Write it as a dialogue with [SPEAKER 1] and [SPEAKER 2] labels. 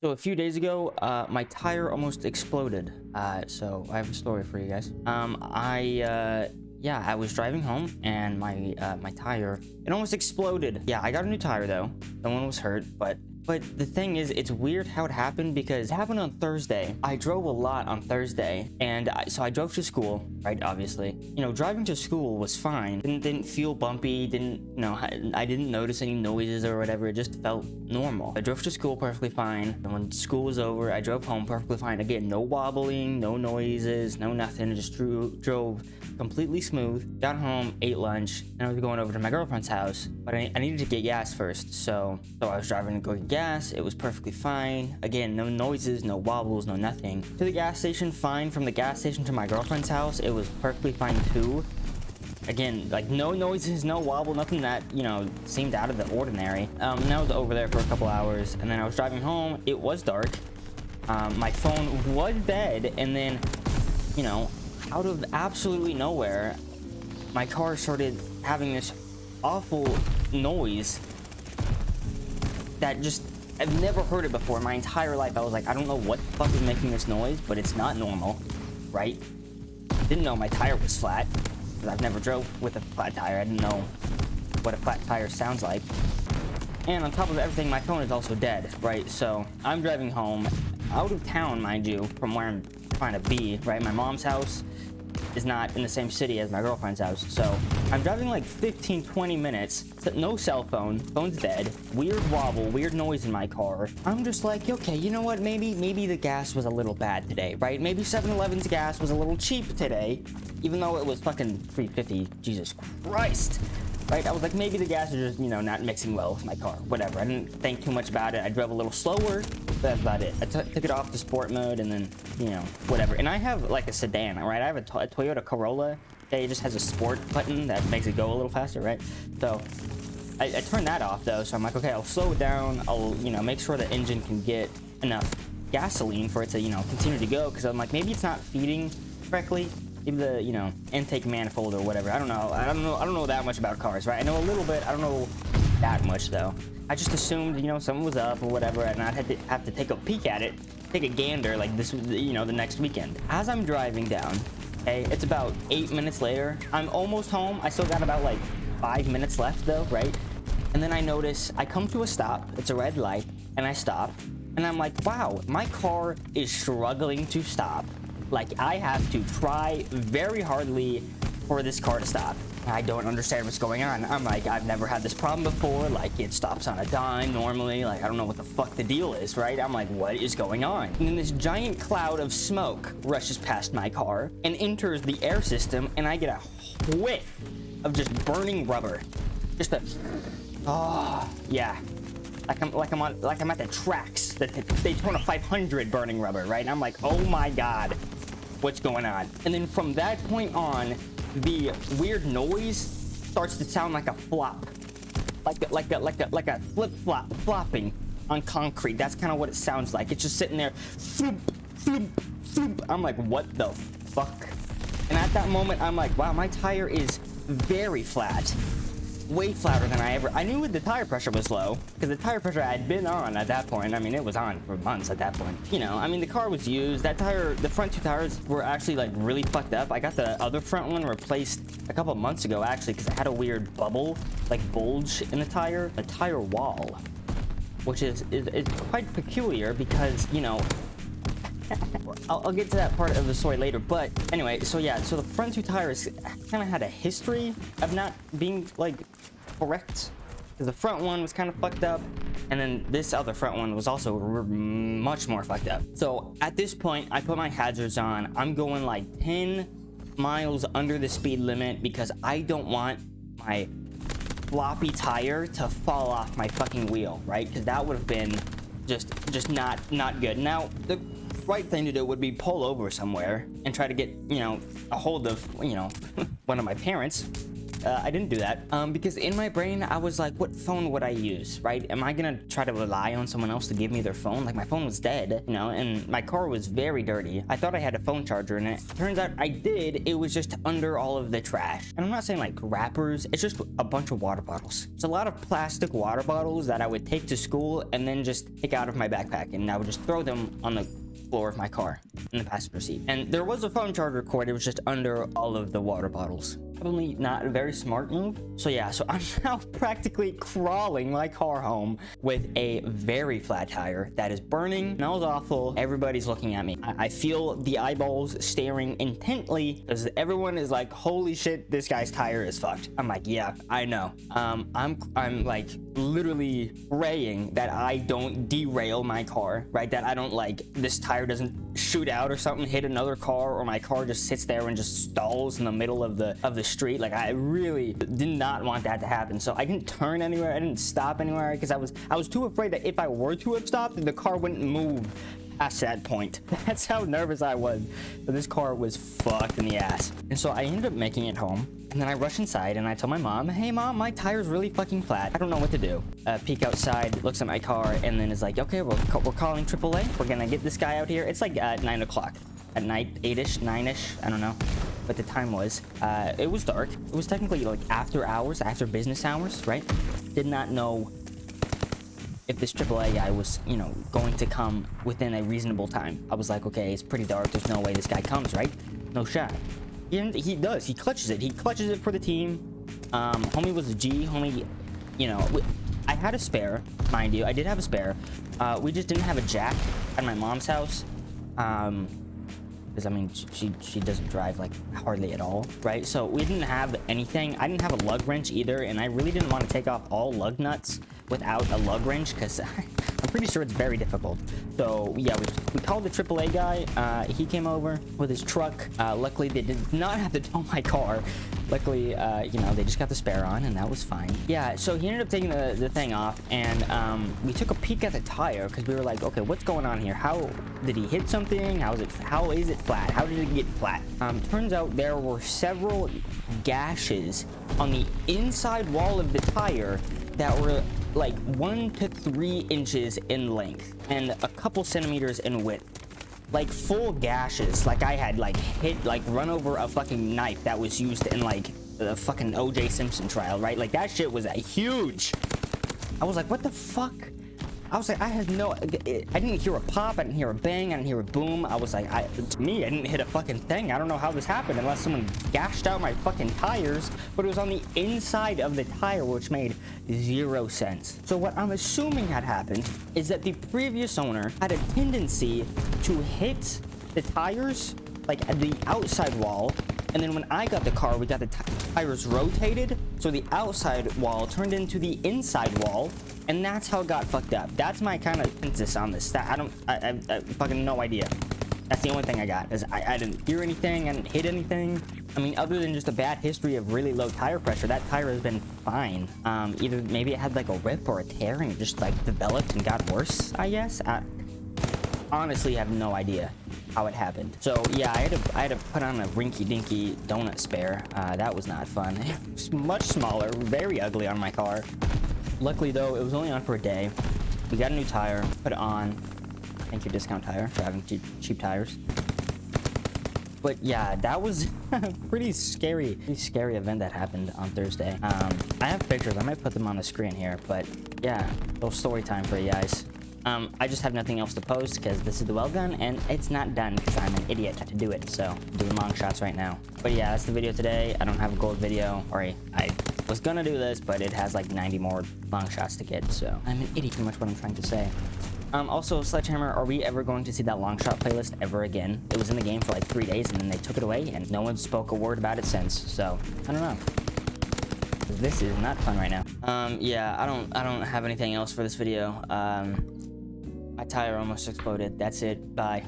[SPEAKER 1] So a few days ago, my tire almost exploded. So I have a story for you guys. I was driving home and my tire, it almost exploded. Yeah, I got a new tire though. No one was hurt, but the thing is, it's weird how it happened because it happened on Thursday. I drove a lot on Thursday, and so I drove to school, right? Obviously, driving to school was fine. Didn't feel bumpy. I didn't notice any noises or whatever. It just felt normal. I drove to school perfectly fine, and when school was over, I drove home perfectly fine. Again, no wobbling, no noises, no nothing. I just drove completely smooth. Got home, ate lunch, and I was going over to my girlfriend's house, but I needed to get gas first. So I was driving to go get gas. It was perfectly fine. Again, no noises, no wobbles, no nothing. To the gas station, fine. From the gas station to my girlfriend's house, it was perfectly fine too. Again, like no noises, no wobble, nothing that, seemed out of the ordinary. And I was over there for a couple hours, and then I was driving home. It was dark. My phone was dead, and then, out of absolutely nowhere, my car started having this awful noise that just, I've never heard it before in my entire life. I was like, I don't know what the fuck is making this noise, but it's not normal, right? Didn't know my tire was flat, because I've never drove with a flat tire. I didn't know what a flat tire sounds like. And on top of everything, my phone is also dead, right? So I'm driving home, out of town, mind you, from where I'm trying to be, right? My mom's house is not in the same city as my girlfriend's house, so I'm driving like 15-20 minutes, no cell phone, phone's dead, weird wobble, weird noise in my car. I'm just like, okay, you know what, maybe the gas was a little bad today, right? Maybe 7-Eleven's gas was a little cheap today, even though it was fucking $3.50. Jesus Christ, right? I was like, maybe the gas is just, not mixing well with my car, whatever. I didn't think too much about it. I drove a little slower, but that's about it. I took it off to sport mode, and then, whatever. And I have like a sedan, right? I have a Toyota Corolla. It just has a sport button that makes it go a little faster, right? So I turned that off though. So I'm like, okay, I'll slow it down. I'll, make sure the engine can get enough gasoline for it to, continue to go. Cause I'm like, maybe it's not feeding correctly. Maybe the, intake manifold or whatever. I don't know that much about cars, right? I know a little bit. I don't know that much though. I just assumed, someone was up or whatever, and I'd have to take a peek at it, take a gander like this, the next weekend. As I'm driving down, okay, it's about 8 minutes later. I'm almost home. I still got about like 5 minutes left though, right? And then I notice I come to a stop. It's a red light, and I stop, and I'm like, wow, my car is struggling to stop. Like, I have to try very hardly for this car to stop. I don't understand what's going on. I'm like, I've never had this problem before. Like, it stops on a dime normally. Like, I don't know what the fuck the deal is, right? I'm like, what is going on? And then this giant cloud of smoke rushes past my car and enters the air system, and I get a whiff of just burning rubber. Just a, oh, yeah. Like I'm at the tracks, the Daytona 500 burning rubber, right? And I'm like, oh my god, what's going on? And then from that point on, the weird noise starts to sound like a flop, like a flip-flop flopping on concrete. That's kind of what it sounds like. It's just sitting there, floop, floop, floop. I'm like, what the fuck? And at that moment, I'm like, wow, my tire is very flat. Way flatter than I knew the tire pressure was low, because the tire pressure I had been on at that point. I mean, it was on for months at that point. The car was used. That tire, the front two tires were actually like really fucked up. I got the other front one replaced a couple of months ago actually, because it had a weird bubble, like bulge in the tire wall, which is quite peculiar because, I'll get to that part of the story later, but anyway, so yeah, so the front two tires kind of had a history of not being like correct, because the front one was kind of fucked up, and then this other front one was also much more fucked up. So at this point, I put my hazards on. I'm going like 10 miles under the speed limit because I don't want my floppy tire to fall off my fucking wheel, right? Because that would have been just not good. Now the right thing to do would be pull over somewhere and try to get, a hold of, one of my parents, I didn't do that because in my brain I was like, what phone would I use, right? Am I gonna try to rely on someone else to give me their phone? Like, my phone was dead, you know, and my car was very dirty. I thought I had a phone charger in it. Turns out I did. It was just under all of the trash. And I'm not saying like wrappers, it's just a bunch of water bottles. It's a lot of plastic water bottles that I would take to school and then just take out of my backpack, and I would just throw them on the floor of my car in the passenger seat. And there was a phone charger cord. It was just under all of the water bottles. Probably not a very smart move. So yeah, so I'm now practically crawling my car home with a very flat tire that is burning, smells awful. Everybody's looking at me. I feel the eyeballs staring intently because everyone is like, holy shit, this guy's tire is fucked. I'm like, yeah, I know. I'm like literally praying that I don't derail my car, right? That I don't, like, this tire doesn't shoot out or something, hit another car, or my car just sits there and just stalls in the middle of the street. Like, I really did not want that to happen. So I didn't turn anywhere. I didn't stop anywhere because I was too afraid that if I were to have stopped, the car wouldn't move past that point. That's how nervous I was. But this car was fucked in the ass. And so I ended up making it home. And then I rush inside and I tell my mom, hey mom, my tire's really fucking flat. I don't know what to do. Peek outside, looks at my car, and then is like, okay, we're calling AAA. We're gonna get this guy out here. It's like 9 o'clock at night, 8-ish, 9-ish, I don't know what the time was. It was dark. It was technically like after hours, after business hours, right? Did not know if this AAA guy was, you know, going to come within a reasonable time. I was like, okay, it's pretty dark. There's no way this guy comes, right? No shot. He does. He clutches it. He clutches it for the team. Homie was a G. Homie, you know, I had a spare, mind you. I did have a spare. We just didn't have a jack at my mom's house. Because, I mean, she doesn't drive, like, hardly at all, right? So we didn't have anything. I didn't have a lug wrench either, and I really didn't want to take off all lug nuts without a lug wrench, because I'm pretty sure it's very difficult. So yeah, we called the AAA guy. He came over with his truck. Luckily, they did not have to tow my car. Luckily, you know, they just got the spare on, and that was fine. Yeah, so he ended up taking the thing off, and we took a peek at the tire because we were like, okay, what's going on here? How did he hit something? How is it flat? How did it get flat? Turns out there were several gashes on the inside wall of the tire that were like 1 to 3 inches in length and a couple centimeters in width. Like full gashes. Like I had like run over a fucking knife that was used in like the fucking OJ Simpson trial, right? Like that shit was huge. I was like, what the fuck? I was like, I didn't hear a pop, I didn't hear a bang, I didn't hear a boom. I was like, to me, I didn't hit a fucking thing. I don't know how this happened unless someone gashed out my fucking tires, but it was on the inside of the tire, which made 0 sense. So what I'm assuming had happened is that the previous owner had a tendency to hit the tires like at the outside wall, and then when I got the car, we got the tires rotated, so the outside wall turned into the inside wall, and that's how it got fucked up. That's my kind of consensus on this. I fucking no idea. That's the only thing I got, is I didn't hear anything, I didn't hit anything. I mean, other than just a bad history of really low tire pressure, that tire has been fine. Either maybe it had like a rip or a tear and it just like developed and got worse, I guess. I honestly have no idea how it happened. So yeah, I had to put on a rinky-dinky donut spare. That was not fun. It was much smaller, very ugly on my car. Luckily though, it was only on for a day. We got a new tire, put it on. Thank you, Discount Tire, for having cheap tires. But yeah, that was a pretty scary event that happened on Thursday. I have pictures, I might put them on the screen here, but yeah, little story time for you guys. I just have nothing else to post because this is the well gun and it's not done because I'm an idiot to do it. So I'm doing long shots right now. But yeah, that's the video today. I don't have a gold video, or I was gonna do this, but it has like 90 more long shots to get. So I'm an idiot, pretty much what I'm trying to say. Also, Sledgehammer, are we ever going to see that long shot playlist ever again? It was in the game for like 3 days and then they took it away and no one spoke a word about it since. So I don't know. This is not fun right now. Yeah, I don't have anything else for this video. My tire almost exploded. That's it. Bye.